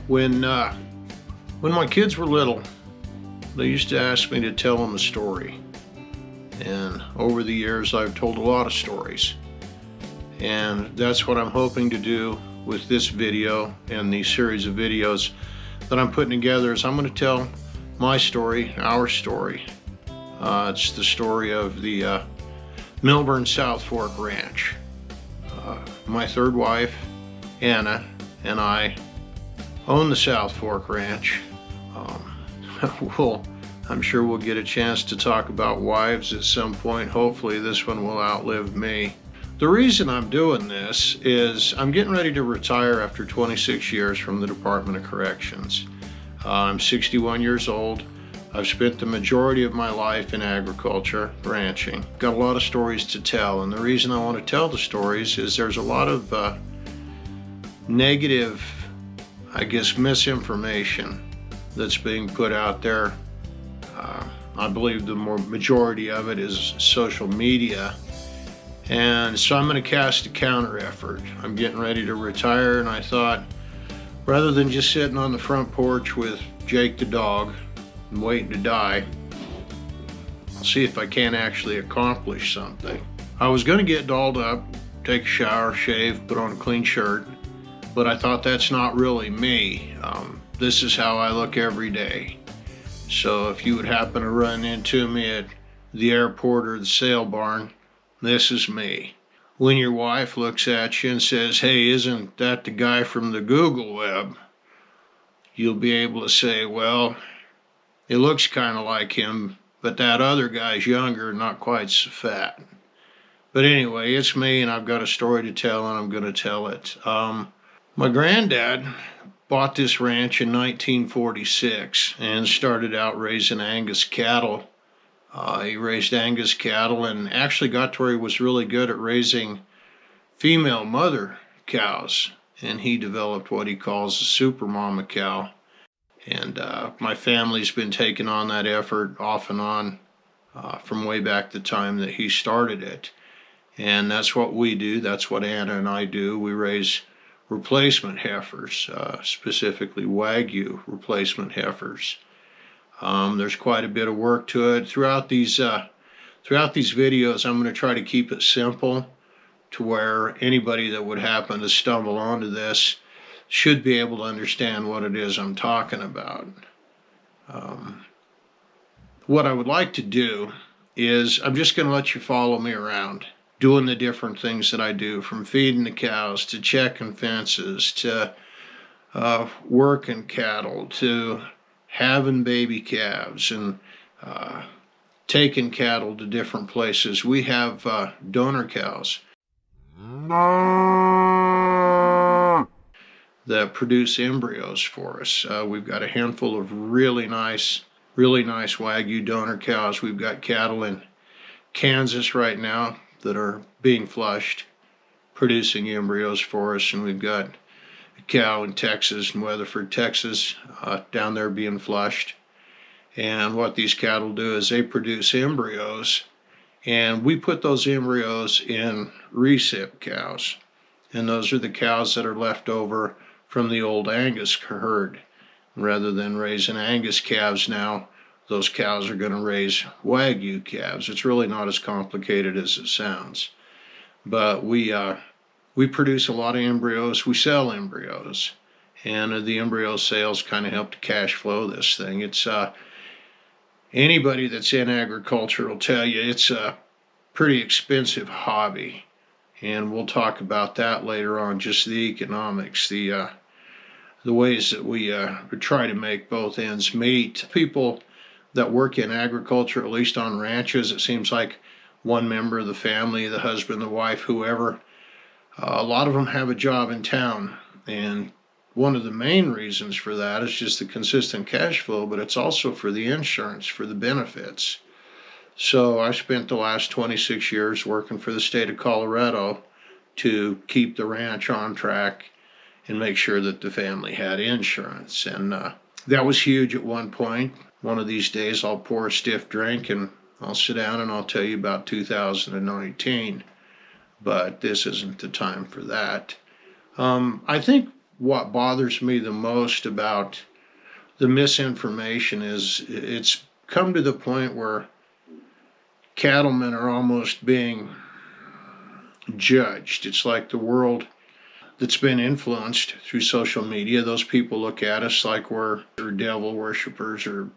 When my kids were little, they used to ask me to tell them a story. And over the years, I've told a lot of stories. And that's what I'm hoping to do with this video and these series of videos that I'm putting together is I'm going to tell my story, our story. It's the story of the Milburn South Fork Ranch. My third wife, Anna, and I own the South Fork Ranch. I'm sure we'll get a chance to talk about wives at some point. Hopefully this one will outlive me. The reason I'm doing this is I'm getting ready to retire after 26 years from the Department of Corrections. I'm 61 years old. I've spent the majority of my life in agriculture, ranching. Got a lot of stories to tell, and the reason I want to tell the stories is there's a lot of negative, misinformation that's being put out there. I believe the majority of it is social media. And so I'm going to cast a counter effort. I'm getting ready to retire, and I thought, rather than just sitting on the front porch with Jake the dog and waiting to die, I'll see if I can actually accomplish something. I was going to get dolled up, take a shower, shave, put on a clean shirt, but I thought that's not really me. This is how I look every day. So if you would happen to run into me at the airport or the sale barn, this is me. When your wife looks at you and says, "Hey, isn't that the guy from the Google web?" you'll be able to say, "Well, it looks kind of like him, but that other guy's younger, not quite so fat." But anyway, it's me, and I've got a story to tell, and I'm going to tell it. My granddad bought this ranch in 1946 and started out raising Angus cattle. He raised Angus cattle and actually got to where he was really good at raising female mother cows. And he developed what he calls a super mama cow. And my family's been taking on that effort off and on from way back the time that he started it. And that's what we do. That's what Anna and I do. We raise replacement heifers, specifically Wagyu replacement heifers. There's quite a bit of work to it. Throughout these videos, I'm going to try to keep it simple to where anybody that would happen to stumble onto this should be able to understand what it is I'm talking about. What I would like to do is I'm just going to let you follow me around, doing the different things that I do, from feeding the cows to checking fences to working cattle to having baby calves and taking cattle to different places. We have donor cows that produce embryos for us. We've got a handful of really nice Wagyu donor cows. We've got cattle in Kansas right now that are being flushed, producing embryos for us, and we've got a cow in Texas, in Weatherford, Texas, down there being flushed. And what these cattle do is they produce embryos, and we put those embryos in recip cows. And those are the cows that are left over from the old Angus herd. Rather than raising Angus calves now, those cows are going to raise Wagyu calves. It's really not as complicated as it sounds. But we produce a lot of embryos. We sell embryos. And the embryo sales kind of help to cash flow this thing. It's anybody that's in agriculture will tell you it's a pretty expensive hobby. And we'll talk about that later on, just the economics, the ways that we try to make both ends meet. People that work in agriculture, at least on ranches, it seems like one member of the family, the husband, the wife, whoever, a lot of them have a job in town. And one of the main reasons for that is just the consistent cash flow, but it's also for the insurance, for the benefits. So I spent the last 26 years working for the state of Colorado to keep the ranch on track and make sure that the family had insurance. And that was huge at one point. One of these days I'll pour a stiff drink and I'll sit down and I'll tell you about 2019. But this isn't the time for that. I think what bothers me the most about the misinformation is it's come to the point where cattlemen are almost being judged. It's like the world that's been influenced through social media. Those people look at us like we're devil worshippers, or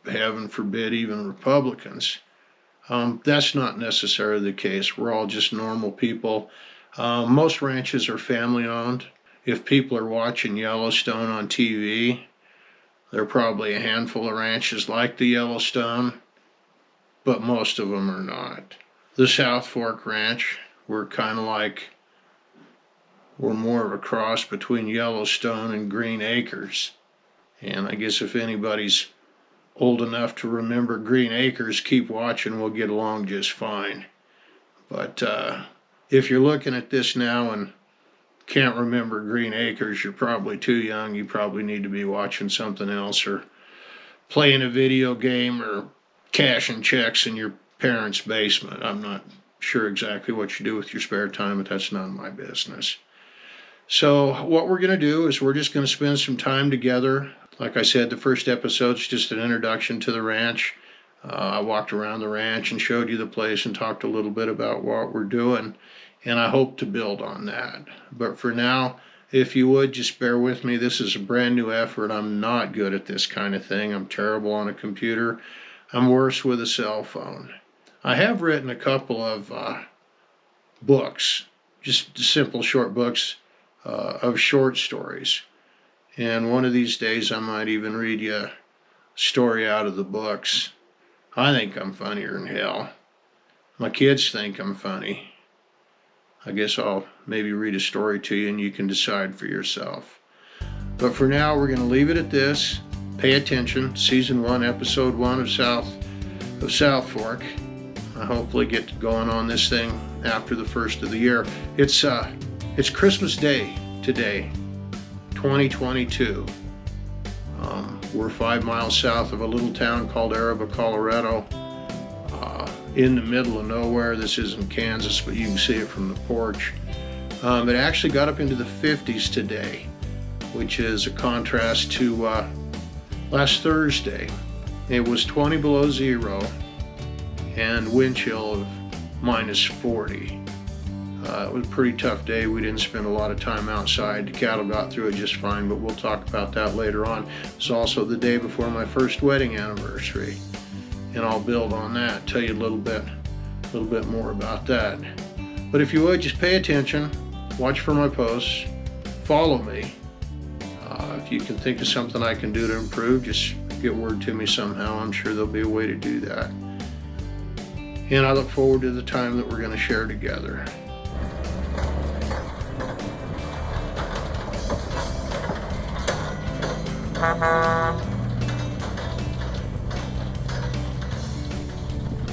heaven forbid, even Republicans. That's not necessarily the case. We're all just normal people. Most ranches are family owned. If people are watching Yellowstone on TV, there are probably a handful of ranches like the Yellowstone, but most of them are not. The South Fork Ranch, we're more of a cross between Yellowstone and Green Acres. And I guess if anybody's old enough to remember Green Acres, keep watching, we'll get along just fine. But if you're looking at this now and can't remember Green Acres, you're probably too young. You probably need to be watching something else, or playing a video game, or cashing checks in your parents' basement. I'm not sure exactly what you do with your spare time, but that's none of my business. So what we're going to do is we're just going to spend some time together. Like I said, the first episode's just an introduction to the ranch. I walked around the ranch and showed you the place and talked a little bit about what we're doing, and I hope to build on that. But for now, if you would, just bear with me. This is a brand new effort. I'm not good at this kind of thing. I'm terrible on a computer. I'm worse with a cell phone. I have written a couple of books, just simple short books of short stories. And one of these days I might even read you a story out of the books. I think I'm funnier than hell. My kids think I'm funny. I guess I'll maybe read a story to you and you can decide for yourself. But for now, we're going to leave it at this. Pay attention. Season 1, Episode 1 of South Fork. I hopefully get going on this thing after the first of the year. It's Christmas Day today, 2022. We're 5 miles south of a little town called Araba, Colorado, in the middle of nowhere. This isn't Kansas, but you can see it from the porch. It actually got up into the 50s today, which is a contrast to last Thursday. It was 20 below zero and wind chill of minus 40. It was a pretty tough day. We didn't spend a lot of time outside. The cattle got through it just fine, but we'll talk about that later on. It's also the day before my first wedding anniversary, and I'll build on that, tell you a little bit more about that. But if you would, just pay attention, watch for my posts, follow me. If you can think of something I can do to improve, just get word to me somehow. I'm sure there'll be a way to do that. And I look forward to the time that we're going to share together. Bye.